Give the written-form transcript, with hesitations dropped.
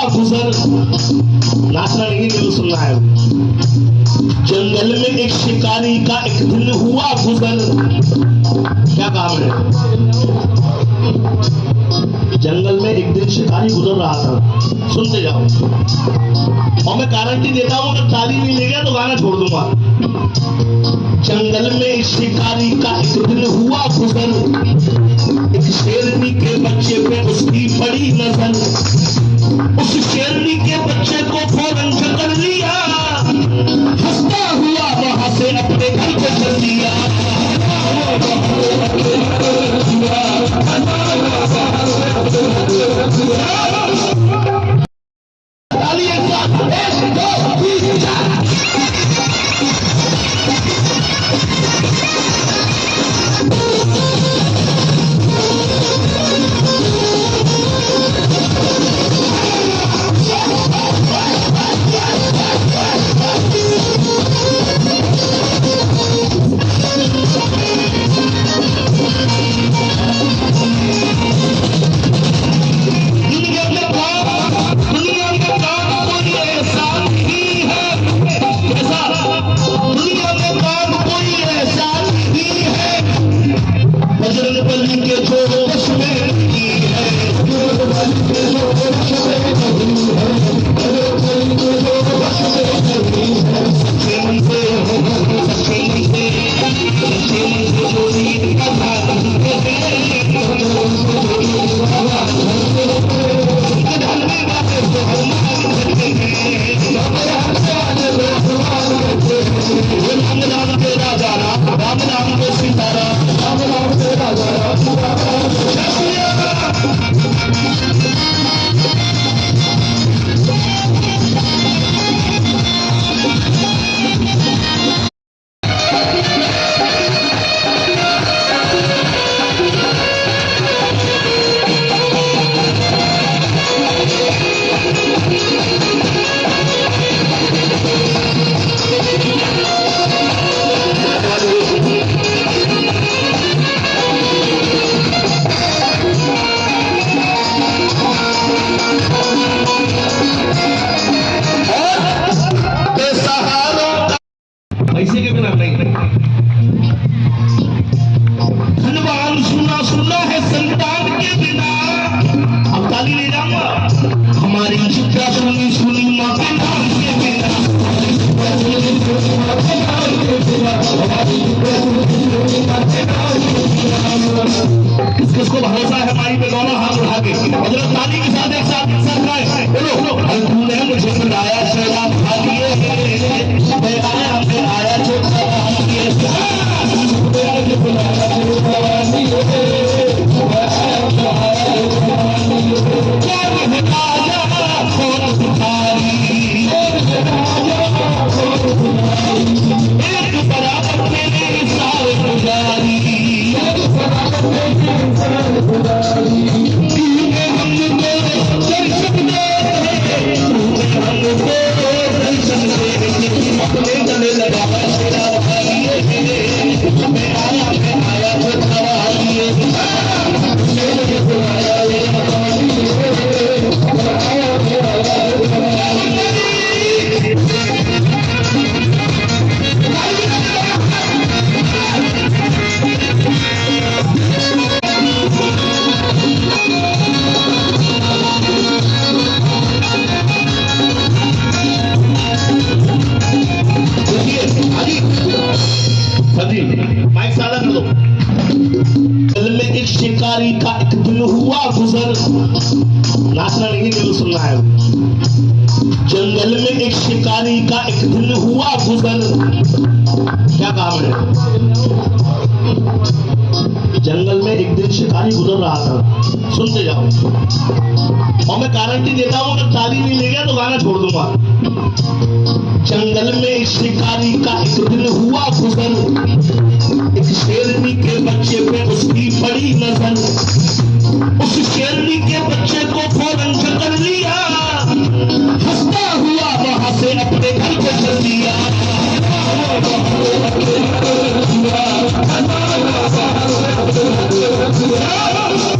गुजर, नाचना नहीं दिल सुनना है। जंगल में एक शिकारी का एक दिन हुआ गुजर। क्या काम है? जंगल में एक दिन शिकारी गुजर रहा था। सुनते जाओ और मैं गारंटी देता हूं अगर ताली नहीं ले गया तो गाना छोड़ दूंगा। जंगल में एक शिकारी का एक दिन हुआ गुजर, एक शेरनी के बच्चे पे उसकी पड़ी नजर। उस शेरनी के बच्चे को फौरन पकड़ लिया, हंसता हुआ वहां से अपने घर को चल दिया। पैसे के बिना नहीं। धनवान सुना सुना है संतान के बिना। अब ताली ले जाऊंगा। हमारी चित्रा सुनी सुनी माँ के नाम के बिना। किसको भरोसा है माई पे? दोनों हाथ उठा के मतलब ताली के साथ एक साथ गाए। बोलो तूने मुझे बुलाया शराब खा लिए, मैं आया जो एक बराबर मेरे सारे पुजारी। माइक सादा कर दो। जंगल में एक शिकारी का एक दिन हुआ गुजर, नाचना नहीं दिल सुनना है। जंगल में एक शिकारी का एक दिन हुआ गुजर। क्या काम है? जंगल में एक दिन शिकारी गुजर रहा था। सुनते जाओ और मैं गारंटी देता हूं अगर ताली नहीं ले गया तो गाना छोड़ दूंगा। जंगल में एक शिकारी का एक दिन हुआ गुजर, एक शेरनी के बच्चे पे उसकी पड़ी नजर। उस शेरनी के बच्चे को फौरन पकड़ लिया, हंसता हुआ वहां से अपने घर को चल दिया। Oh,